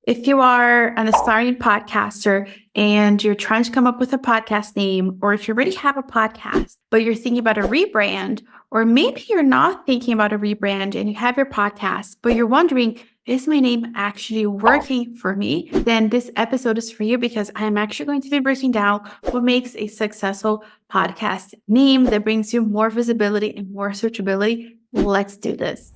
If you are an aspiring podcaster and you're trying to come up with a podcast name, or if you already have a podcast, but you're thinking about a rebrand, or maybe you're not thinking about a rebrand and you have your podcast, but you're wondering, is my name actually working for me? Then this episode is for you because I'm actually going to be breaking down what makes a successful podcast name that brings you more visibility and more searchability. Let's do this.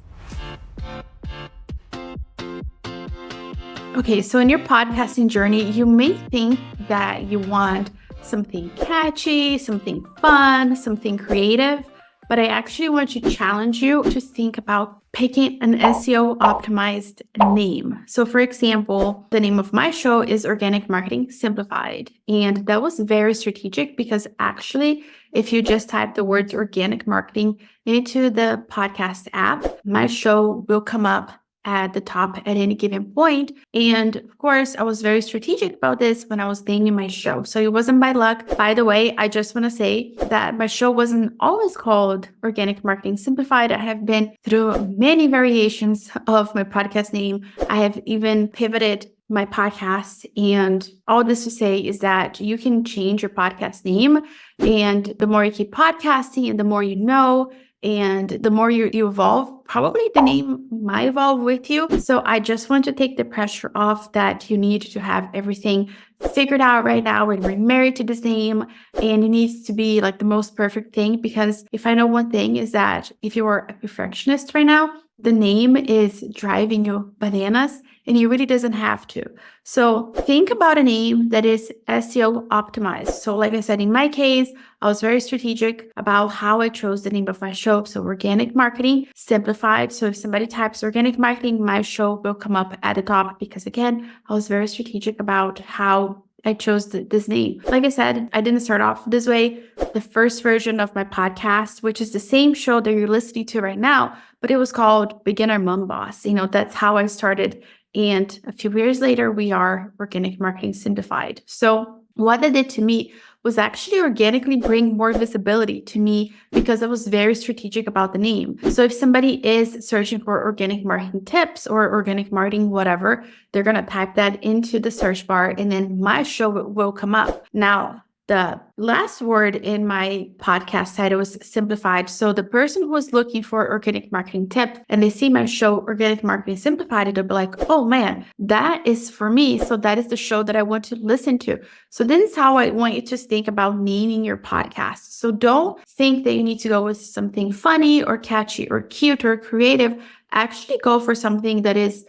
Okay, so in your podcasting journey, you may think that you want something catchy, something fun, something creative, but I actually want to challenge you to think about picking an SEO optimized name. So for example, the name of my show is Organic Marketing Simplified. And that was very strategic because actually, if you just type the words organic marketing into the podcast app, my show will come up at the top at any given point. And of course, I was very strategic about this when I was naming my show. So it wasn't by luck. By the way, I just want to say that my show wasn't always called Organic Marketing Simplified. I have been through many variations of my podcast name. I have even pivoted my podcast. And all this to say is that you can change your podcast name. And the more you keep podcasting and the more you know, and the more you evolve, probably the name might evolve with you. So I just want to take the pressure off that you need to have everything figured out right now and we're married to this name and it needs to be like the most perfect thing. Because if I know one thing is that if you are a perfectionist right now, the name is driving you bananas and it really doesn't have to. So think about a name that is SEO optimized. So like I said, in my case, I was very strategic about how I chose the name of my show. So Organic Marketing Simplified. So if somebody types Organic Marketing, my show will come up at the top because again, I was very strategic about how I chose this name. Like I said, I didn't start off this way. The first version of my podcast, which is the same show that you're listening to right now, but it was called Beginner Mom Boss. That's how I started. And a few years later, we are Organic Marketing Simplified. So what that did to me was actually organically bring more visibility to me because I was very strategic about the name. So if somebody is searching for organic marketing tips or organic marketing, whatever, they're going to type that into the search bar and then my show will come up. Now, the last word in my podcast title was simplified. So the person who is looking for organic marketing tip and they see my show, Organic Marketing Simplified, they'll be like, oh man, that is for me. So that is the show that I want to listen to. So this is how I want you to think about naming your podcast. So don't think that you need to go with something funny or catchy or cute or creative. Actually go for something that is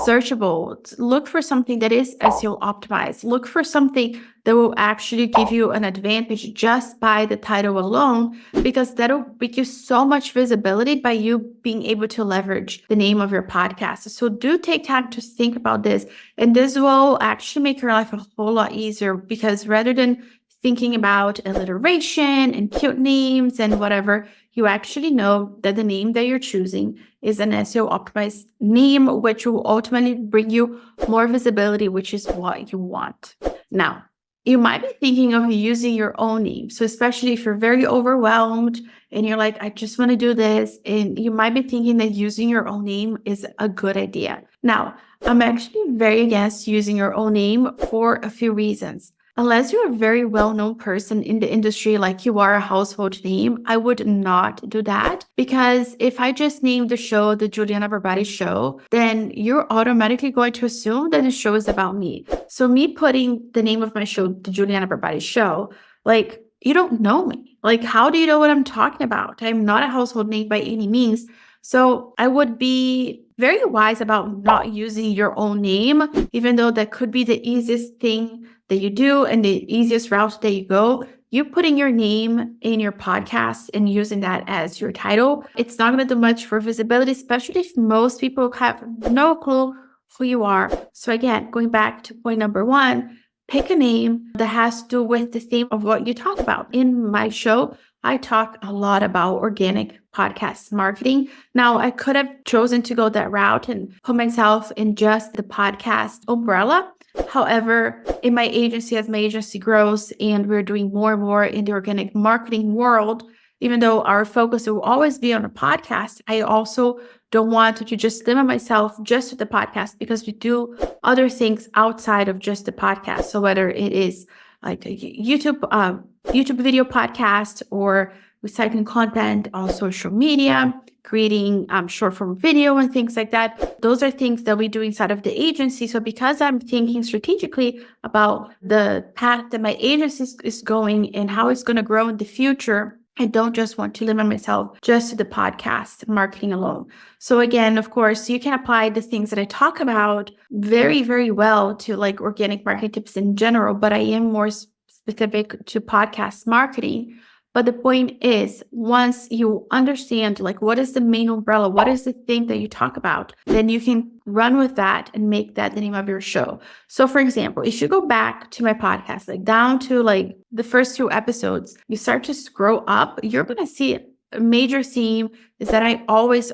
searchable. Look for something that is SEO optimized. Look for something that will actually give you an advantage just by the title alone, because that'll make you so much visibility by you being able to leverage the name of your podcast. So do take time to think about this. And this will actually make your life a whole lot easier because rather than thinking about alliteration and cute names and whatever, you actually know that the name that you're choosing is an SEO optimized name, which will ultimately bring you more visibility, which is what you want. Now, you might be thinking of using your own name. So especially if you're very overwhelmed and you're like, I just want to do this. And you might be thinking that using your own name is a good idea. Now, I'm actually very against using your own name for a few reasons. Unless you're a very well-known person in the industry, like you are a household name, I would not do that. Because if I just name the show the Juliana Show, then you're automatically going to assume that the show is about me. So me putting the name of my show, the Juliana Show, like you don't know me. Like how do you know what I'm talking about? I'm not a household name by any means. So I would be very wise about not using your own name, even though that could be the easiest thing that you do and the easiest route that you go. You putting your name in your podcast and using that as your title, it's not going to do much for visibility, especially if most people have no clue who you are. So again, going back to point number one, pick a name that has to do with the theme of what you talk about. In my show, I talk a lot about organic podcast marketing. Now, I could have chosen to go that route and put myself in just the podcast umbrella. However, in my agency, as my agency grows and we're doing more and more in the organic marketing world, even though our focus will always be on a podcast, I also don't want to just limit myself just to the podcast because we do other things outside of just the podcast. So whether it is like a YouTube video podcast or recycling content on social media, creating short form video and things like that. Those are things that we do inside of the agency. So because I'm thinking strategically about the path that my agency is going and how it's going to grow in the future, I don't just want to limit myself just to the podcast marketing alone. So again, of course, you can apply the things that I talk about very, very well to like organic marketing tips in general, but I am more specific to podcast marketing. But the point is, once you understand like what is the main umbrella, what is the thing that you talk about, then you can run with that and make that the name of your show. So for example, if you go back to my podcast, like down to like the first 2 episodes, you start to scroll up, you're going to see a major theme is that I always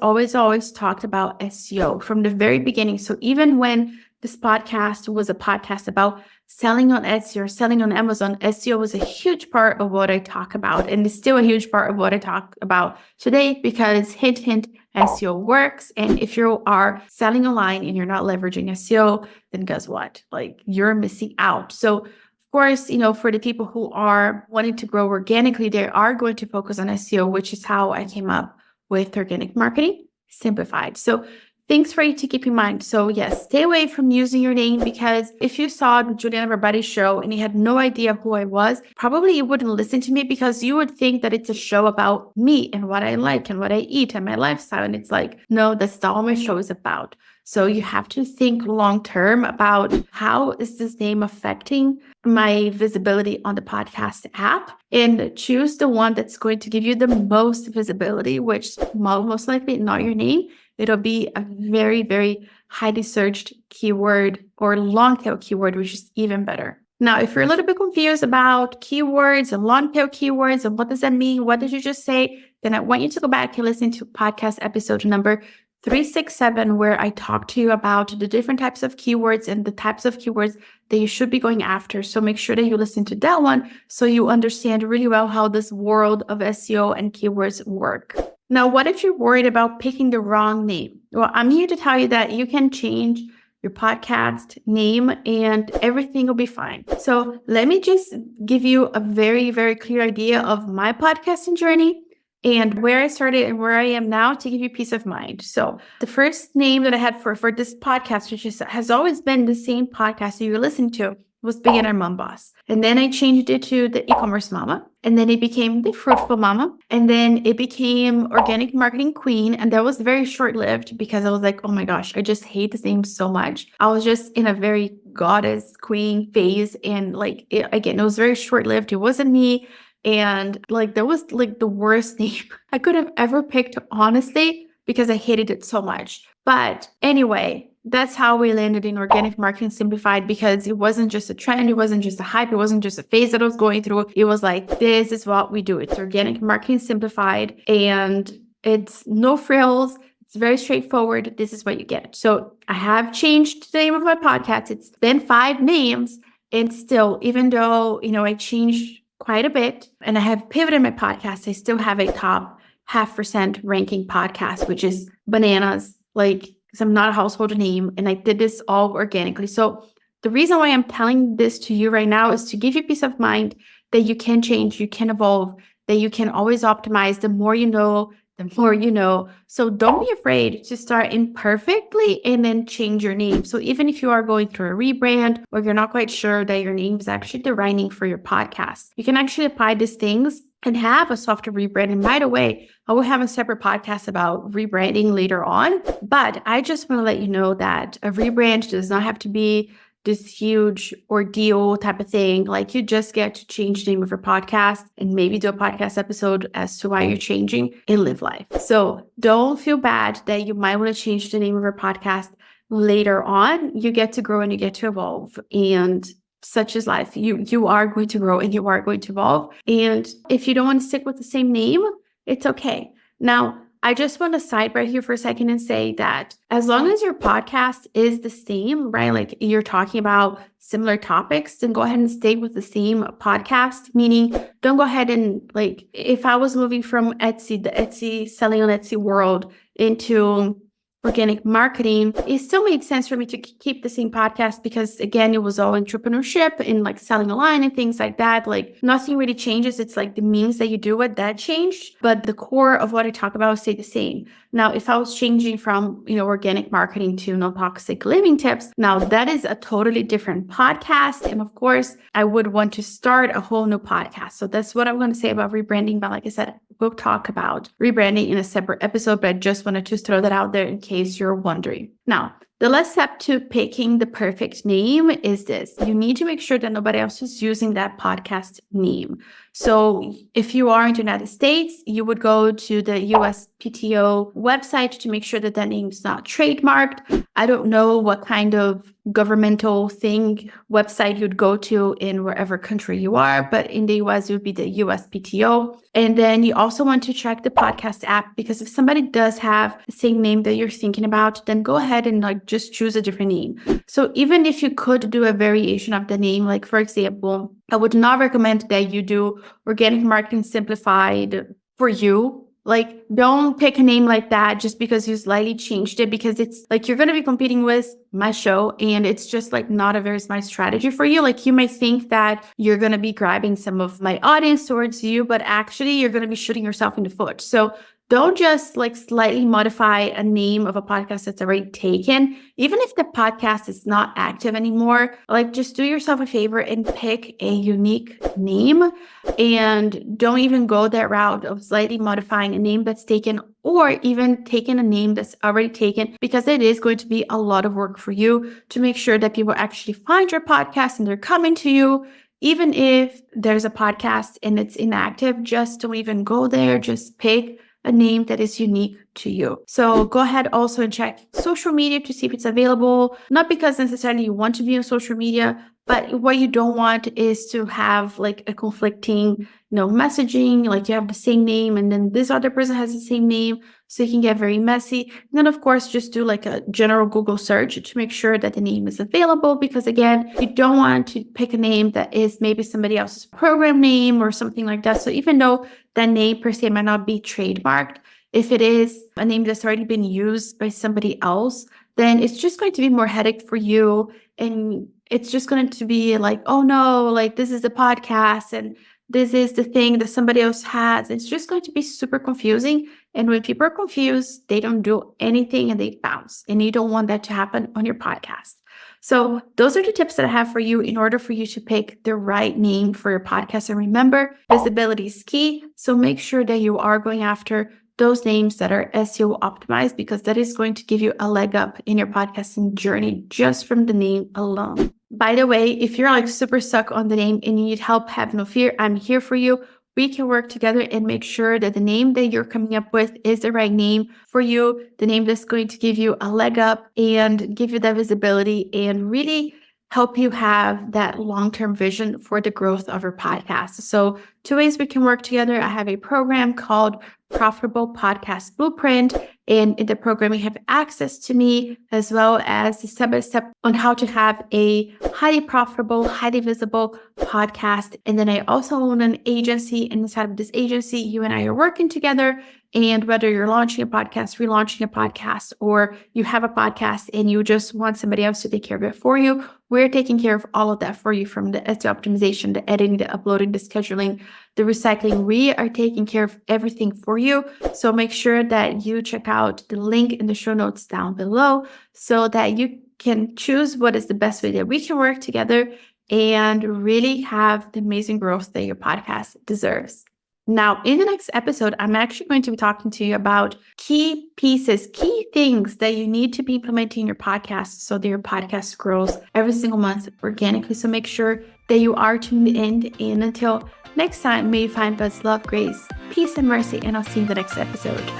talked about SEO from the very beginning. So even when this podcast was a podcast about selling on Etsy or selling on Amazon, SEO was a huge part of what I talk about. And it's still a huge part of what I talk about today because hint, hint, SEO works. And if you are selling online and you're not leveraging SEO, then guess what? Like you're missing out. So of course, for the people who are wanting to grow organically, they are going to focus on SEO, which is how I came up with Organic Marketing Simplified. So things for you to keep in mind. So yes, stay away from using your name because if you saw the Juliana Barbati's show and you had no idea who I was, probably you wouldn't listen to me because you would think that it's a show about me and what I like and what I eat and my lifestyle. And it's like, no, that's not what my show is about. So you have to think long-term about how is this name affecting my visibility on the podcast app and choose the one that's going to give you the most visibility, which most likely not your name. It'll be a very, very highly searched keyword or long tail keyword, which is even better. Now, if you're a little bit confused about keywords and long tail keywords and what does that mean? What did you just say? Then I want you to go back and listen to podcast episode number 367, where I talk to you about the different types of keywords and the types of keywords that you should be going after. So make sure that you listen to that one so you understand really well how this world of SEO and keywords work. Now, what if you're worried about picking the wrong name? Well, I'm here to tell you that you can change your podcast name and everything will be fine. So let me just give you a very, very clear idea of my podcasting journey and where I started and where I am now to give you peace of mind. So the first name that I had for this podcast, which has always been the same podcast that you're listening to, was Beginner Mom Boss. And then I changed it to the E-commerce Mama. And then it became the Fruitful Mama. And then it became Organic Marketing Queen. And that was very short-lived because I was like, oh my gosh, I just hate this name so much. I was just in a very goddess queen phase. And it was very short-lived. It wasn't me. And that was like the worst name I could have ever picked, honestly, because I hated it so much. But anyway, that's how we landed in Organic Marketing Simplified because it wasn't just a trend. It wasn't just a hype. It wasn't just a phase that I was going through. It was like, this is what we do. It's Organic Marketing Simplified and it's no frills. It's very straightforward. This is what you get. So I have changed the name of my podcast. It's been 5 names and still, even though, I changed quite a bit and I have pivoted my podcast, I still have a top 0.5% ranking podcast, which is bananas. Because I'm not a household name and I did this all organically. So the reason why I'm telling this to you right now is to give you peace of mind that you can change, you can evolve, that you can always optimize. The more you know, the more you know. So don't be afraid to start imperfectly and then change your name. So even if you are going through a rebrand or you're not quite sure that your name is actually the right name for your podcast, you can actually apply these things and have a softer rebrand. And by the way, I will have a separate podcast about rebranding later on. But I just want to let you know that a rebrand does not have to be this huge ordeal type of thing. You just get to change the name of your podcast and maybe do a podcast episode as to why you're changing and live life. So don't feel bad that you might want to change the name of your podcast later on. You get to grow and you get to evolve. And such is life. You are going to grow and you are going to evolve. And if you don't want to stick with the same name, it's okay. Now, I just want to sidebar here for a second and say that as long as your podcast is the same, right? You're talking about similar topics, then go ahead and stay with the same podcast. Meaning, don't go ahead and if I was moving from Etsy, the Etsy selling on Etsy world into organic marketing, it still made sense for me to keep the same podcast because, again, it was all entrepreneurship and like selling online and things like that. Like nothing really changes. It's like the means that you do it that changed, but the core of what I talk about stayed the same. Now, if I was changing from, organic marketing to non-toxic living tips, now that is a totally different podcast. And of course, I would want to start a whole new podcast. So that's what I'm going to say about rebranding. But like I said, we'll talk about rebranding in a separate episode, but I just wanted to throw that out there in case you're wondering. Now, the last step to picking the perfect name is this. You need to make sure that nobody else is using that podcast name. So if you are in the United States, you would go to the USPTO website to make sure that that name is not trademarked. I don't know what kind of governmental website you'd go to in wherever country you are, but in the US, it would be the USPTO. And then you also want to check the podcast app, because if somebody does have the same name that you're thinking about, then go ahead and just choose a different name. So even if you could do a variation of the name, like for example, I would not recommend that you do Organic Marketing Simplified for you. Like, don't pick a name like that just because you slightly changed it, because it's like you're going to be competing with my show and it's just like not a very smart strategy for you. Like you may think that you're going to be grabbing some of my audience towards you, but actually you're going to be shooting yourself in the foot. So don't just like slightly modify a name of a podcast that's already taken. Even if the podcast is not active anymore, like just do yourself a favor and pick a unique name, and don't even go that route of slightly modifying a name that's taken, or even taking a name that's already taken, because it is going to be a lot of work for you to make sure that people actually find your podcast and they're coming to you. Even if there's a podcast and it's inactive, just don't even go there. Just pick a name that is unique to you. So go ahead also and check social media to see if it's available. Not because necessarily you want to be on social media, but what you don't want is to have like a conflicting, messaging, like you have the same name and then this other person has the same name. So it can get very messy. And then of course, just do like a general Google search to make sure that the name is available, because again, you don't want to pick a name that is maybe somebody else's program name or something like that. So even though that name per se might not be trademarked, if it is a name that's already been used by somebody else, then it's just going to be more headache for you. And it's just going to be like, oh no, like this is a podcast and this is the thing that somebody else has. It's just going to be super confusing. And when people are confused, they don't do anything and they bounce. And you don't want that to happen on your podcast. So those are the tips that I have for you in order for you to pick the right name for your podcast. And remember, visibility is key. So make sure that you are going after those names that are SEO optimized, because that is going to give you a leg up in your podcasting journey just from the name alone. By the way, if you're like super stuck on the name and you need help, have no fear. I'm here for you. We can work together and make sure that the name that you're coming up with is the right name for you, the name that's going to give you a leg up and give you that visibility and really help you have that long-term vision for the growth of your podcast. So 2 ways we can work together. I have a program called Profitable Podcast Blueprint. And in the program, you have access to me as well as the step-by-step on how to have a highly profitable, highly visible podcast. And then I also own an agency. And inside of this agency, you and I are working together. And whether you're launching a podcast, relaunching a podcast, or you have a podcast and you just want somebody else to take care of it for you, we're taking care of all of that for you, from the SEO optimization, the editing, the uploading, the scheduling, the recycling. We are taking care of everything for you. So make sure that you check out the link in the show notes down below so that you can choose what is the best way that we can work together and really have the amazing growth that your podcast deserves. Now, in the next episode, I'm actually going to be talking to you about key pieces, key things that you need to be implementing in your podcast so that your podcast grows every single month organically. So make sure that you are tuned in. And until next time, may you find God's love, grace, peace, and mercy. And I'll see you in the next episode.